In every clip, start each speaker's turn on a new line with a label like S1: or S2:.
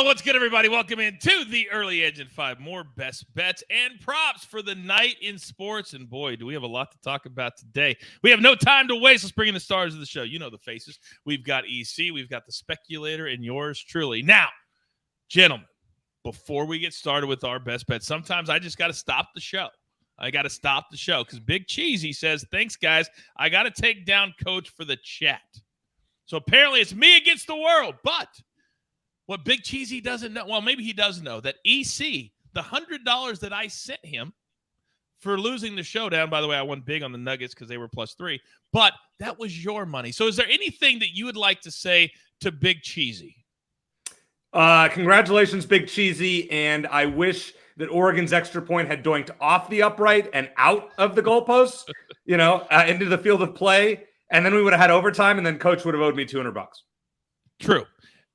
S1: What's good, everybody? Welcome into the Early Edge and 5. More best bets and props for the night in sports. And boy, do we have a lot to talk about today. We have no time to waste. Let's bring in the stars of the show. You know the faces. We've got EC, we've got the speculator, and yours truly. Now, gentlemen, before we get started with our best bets, sometimes I just got to stop the show. Because Big Cheesy says, thanks, guys. I got to take down Coach for the chat. So apparently it's me against the world, but what Big Cheesy doesn't know, well, maybe he does know, that EC, the $100 that I sent him for losing the showdown, by the way, I won big on the Nuggets because they were +3, but that was your money. So is there anything that you would like to say to Big Cheesy?
S2: Congratulations, Big Cheesy, and I wish that Oregon's extra point had doinked off the upright and out of the goalposts, into the field of play, and then we would have had overtime, and then Coach would have owed me $200.
S1: True.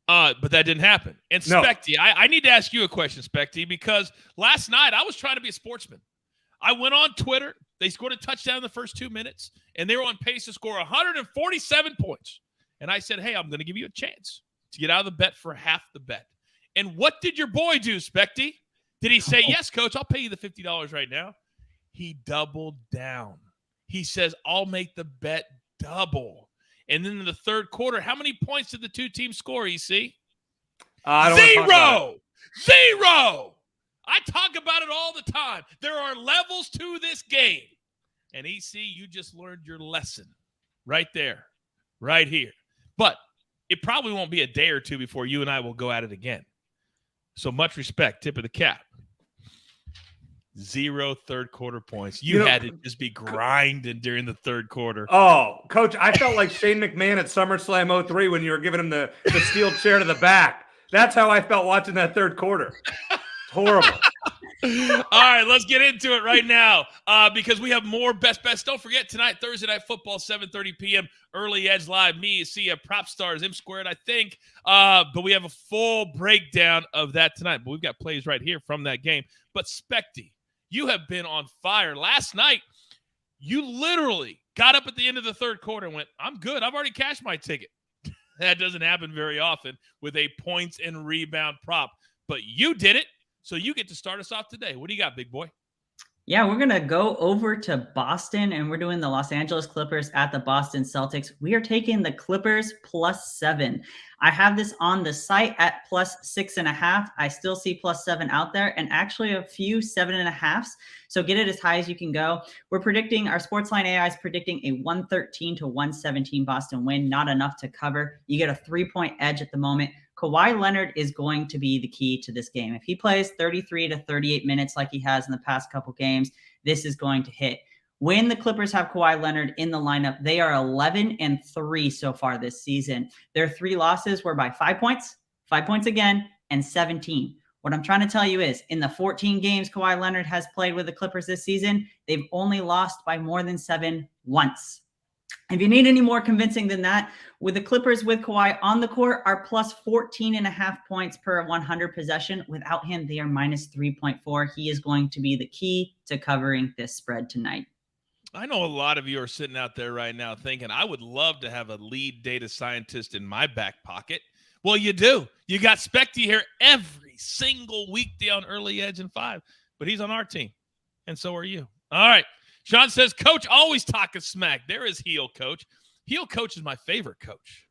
S1: But that didn't happen. And Specty, I need to ask you a question, Specty, because last night I was trying to be a sportsman. I went on Twitter. They scored a touchdown in the first 2 minutes, and they were on pace to score 147 points. And I said, hey, I'm going to give you a chance to get out of the bet for half the bet. And what did your boy do, Specty? Did he say, yes, Coach, I'll pay you the $50 right now? He doubled down. He says, I'll make the bet double. And then in the third quarter, how many points did the two teams score, EC?
S2: Zero!
S1: I talk about it all the time. There are levels to this game. And EC, you just learned your lesson right there, right here. But it probably won't be a day or two before you and I will go at it again. So much respect. Tip of the cap. 0 third quarter points. You had to just be grinding during the third quarter.
S2: Oh, Coach, I felt like Shane McMahon at SummerSlam 03 when you were giving him the steel chair to the back. That's how I felt watching that third quarter. It's horrible.
S1: All right, let's get into it right now because we have more best bets. Don't forget, tonight, Thursday Night Football, 7:30 p.m., Early Edge Live. Me, see Prop Stars, M Squared, I think. But we have a full breakdown of that tonight. But we've got plays right here from that game. But Specty, you have been on fire. Last night, you literally got up at the end of the third quarter and went, I'm good. I've already cashed my ticket. That doesn't happen very often with a points and rebound prop. But you did it, so you get to start us off today. What do you got, big boy?
S3: Yeah, we're going to go over to Boston, and we're doing the Los Angeles Clippers at the Boston Celtics. We are taking the Clippers +7. I have this on the site at +6.5. I still see +7 out there, and actually a few 7.5s. So get it as high as you can go. We're predicting, our SportsLine AI is predicting a 113 to 117 Boston win. Not enough to cover. You get a 3-point edge at the moment. Kawhi Leonard is going to be the key to this game. If he plays 33 to 38 minutes like he has in the past couple games, this is going to hit. When the Clippers have Kawhi Leonard in the lineup, they are 11-3 so far this season. Their 3 losses were by 5 points again, and 17. What I'm trying to tell you is, in the 14 games Kawhi Leonard has played with the Clippers this season, they've only lost by more than 7 once. If you need any more convincing than that, with the Clippers with Kawhi on the court are +14.5 points per 100 possession. Without him, they are -3.4. He is going to be the key to covering this spread tonight.
S1: I know a lot of you are sitting out there right now thinking, I would love to have a lead data scientist in my back pocket. Well, you do. You got Specty here every single weekday on Early Edge and 5, but he's on our team, and so are you. All right. Sean says, Coach, always talking smack. There is heel coach. Heel coach is my favorite coach.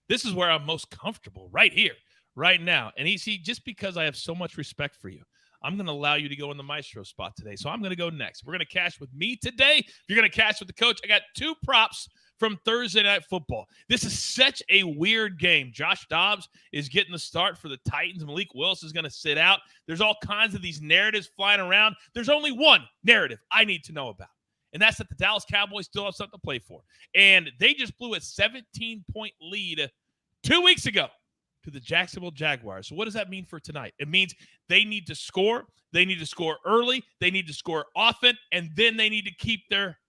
S1: This is where I'm most comfortable, right here, right now. And just because I have so much respect for you, I'm going to allow you to go in the maestro spot today. So I'm going to go next. We're going to cash with me today. If you're going to cash with the coach, I got 2 props from Thursday Night Football. This is such a weird game. Josh Dobbs is getting the start for the Titans. Malik Willis is going to sit out. There's all kinds of these narratives flying around. There's only one narrative I need to know about. And that's that the Dallas Cowboys still have something to play for. And they just blew a 17-point lead 2 weeks ago to the Jacksonville Jaguars. So what does that mean for tonight? It means they need to score. They need to score early. They need to score often. And then they need to keep their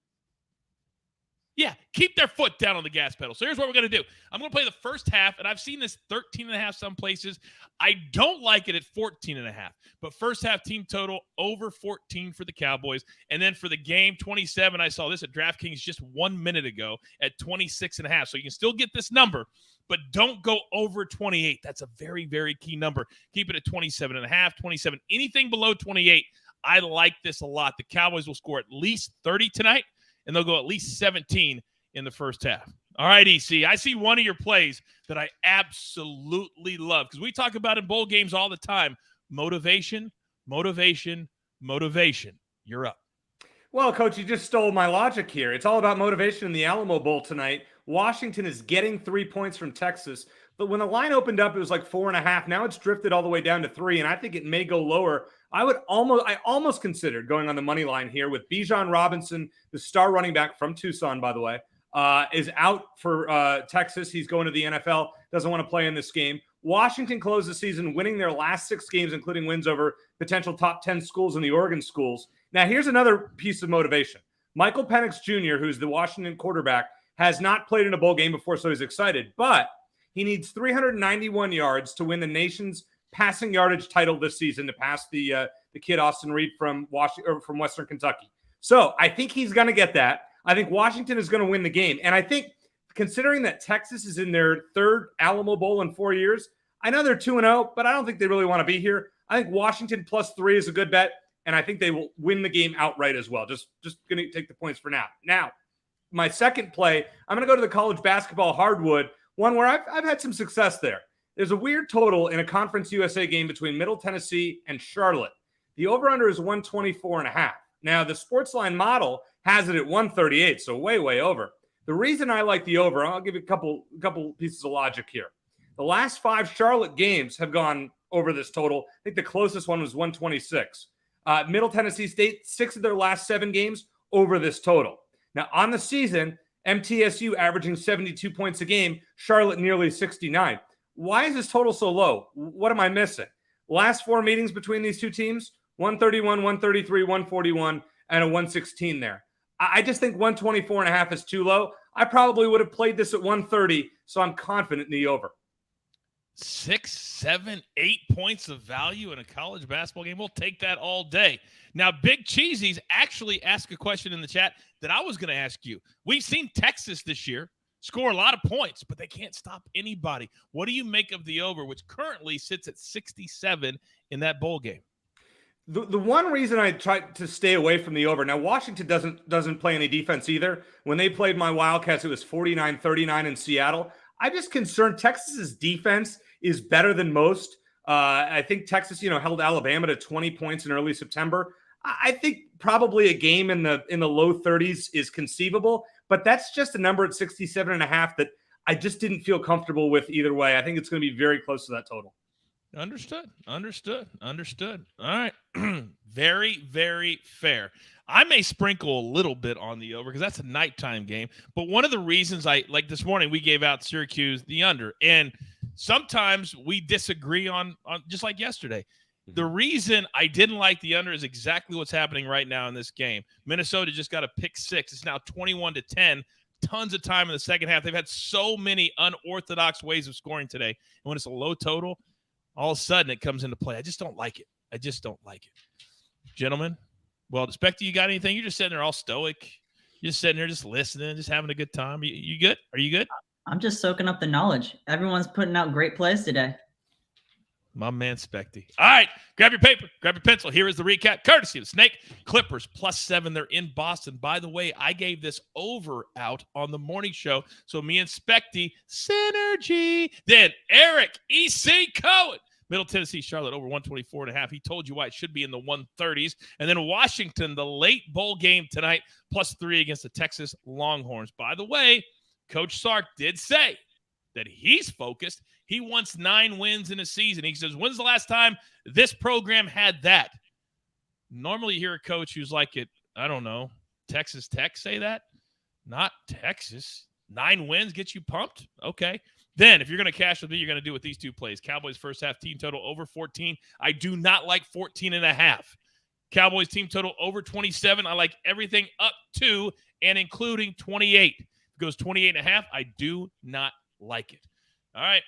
S1: foot down on the gas pedal. So here's what we're going to do. I'm going to play the first half, and I've seen this 13.5 some places. I don't like it at 14.5, but first half team total over 14 for the Cowboys. And then for the game, 27, I saw this at DraftKings just 1 minute ago at 26.5. So you can still get this number, but don't go over 28. That's a very, very key number. Keep it at 27.5, 27. Anything below 28, I like this a lot. The Cowboys will score at least 30 tonight, and they'll go at least 17 in the first half. All right, EC, I see one of your plays that I absolutely love because we talk about in bowl games all the time. Motivation, motivation, motivation. You're up.
S2: Well, Coach, you just stole my logic here. It's all about motivation in the Alamo Bowl tonight. Washington is getting 3 points from Texas, but when the line opened up, it was like 4.5. Now it's drifted all the way down to 3, and I think it may go lower. I almost considered going on the money line here with Bijan Robinson, the star running back from Tucson, by the way, is out for Texas. He's going to the NFL, doesn't want to play in this game. Washington closed the season winning their last 6 games, including wins over potential top 10 schools in the Oregon schools. Now, here's another piece of motivation. Michael Penix Jr., who's the Washington quarterback, has not played in a bowl game before, so he's excited. But he needs 391 yards to win the nation's passing yardage title this season to pass the kid Austin Reed from Western Kentucky. So I think he's going to get that. I think Washington is going to win the game. And I think considering that Texas is in their 3rd Alamo Bowl in 4 years, I know they're 2-0, but I don't think they really want to be here. I think Washington +3 is a good bet. And I think they will win the game outright as well. Just going to take the points for now. Now, my second play, I'm going to go to the college basketball hardwood, one where I've had some success there. There's a weird total in a Conference USA game between Middle Tennessee and Charlotte. The over-under is 124.5. Now, the SportsLine model has it at 138, so way, way over. The reason I like the over, I'll give you a couple pieces of logic here. The last 5 Charlotte games have gone over this total. I think the closest one was 126. Middle Tennessee State, 6 of their last 7 games over this total. Now, on the season, MTSU averaging 72 points a game, Charlotte nearly 69. Why is this total so low? What am I missing? Last 4 meetings between these two teams, 131, 133, 141, and a 116 there. I just think 124.5 is too low. I probably would have played this at 130, so I'm confident in the over.
S1: 6, 7, 8 points of value in a college basketball game. We'll take that all day. Now, Big Cheesy's actually asked a question in the chat that I was going to ask you. We've seen Texas this year score a lot of points, but they can't stop anybody. What do you make of the over, which currently sits at 67 in that bowl game?
S2: The one reason I tried to stay away from the over, now Washington doesn't play any defense either. When they played my Wildcats, it was 49-39 in Seattle. I'm just concerned Texas's defense is better than most. I think Texas, held Alabama to 20 points in early September. I think probably a game in the low 30s is conceivable, but that's just a number at 67.5 that I just didn't feel comfortable with either way. I think it's going to be very close to that total.
S1: Understood. All right. Very, very fair. I may sprinkle a little bit on the over because that's a nighttime game. But one of the reasons like this morning, we gave out Syracuse the under. And sometimes we disagree on just like yesterday. The reason I didn't like the under is exactly what's happening right now in this game. Minnesota just got a pick 6. It's now 21-10. Tons of time in the second half. They've had so many unorthodox ways of scoring today. And when it's a low total, all of a sudden it comes into play. I just don't like it. Gentlemen, well, Spector, you got anything? You're just sitting there all stoic. You're just sitting there just listening, just having a good time. You good? Are you good?
S3: I'm just soaking up the knowledge. Everyone's putting out great plays today.
S1: My man, Spector. All right, grab your paper, grab your pencil. Here is the recap, courtesy of the Snake. Clippers +7. They're in Boston. By the way, I gave this over out on the morning show. So me and Spector, synergy. Then Eric, EC Cohen. Middle Tennessee, Charlotte over 124.5. He told you why it should be in the 130s. And then Washington, the late bowl game tonight, +3 against the Texas Longhorns. By the way, Coach Sark did say that he's focused. He wants 9 wins in a season. He says, when's the last time this program had that? Normally you hear a coach who's like it, I don't know, Texas Tech say that? Not Texas. 9 wins get you pumped? Okay. Then, if you're going to cash with me, you're going to do with these 2 plays. Cowboys first half team total over 14. I do not like 14.5. Cowboys team total over 27. I like everything up to and including 28. If it goes 28.5, I do not like it. All right.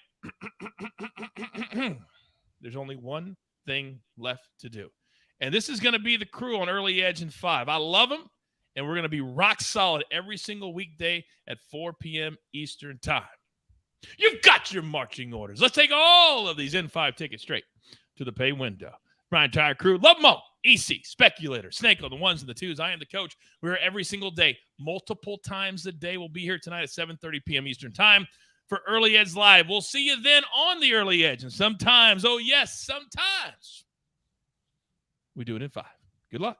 S1: There's only one thing left to do. And this is going to be the crew on Early Edge and 5. I love them, and we're going to be rock solid every single weekday at 4 p.m. Eastern time. You've got your marching orders. Let's take all of these N5 tickets straight to the pay window. My entire crew, love them all. EC, Speculator, Snake on the ones and the twos. I am the coach. We're here every single day, multiple times a day. We'll be here tonight at 7:30 p.m. Eastern time for Early Edge Live. We'll see you then on the Early Edge. And sometimes, oh yes, sometimes we do it in 5. Good luck.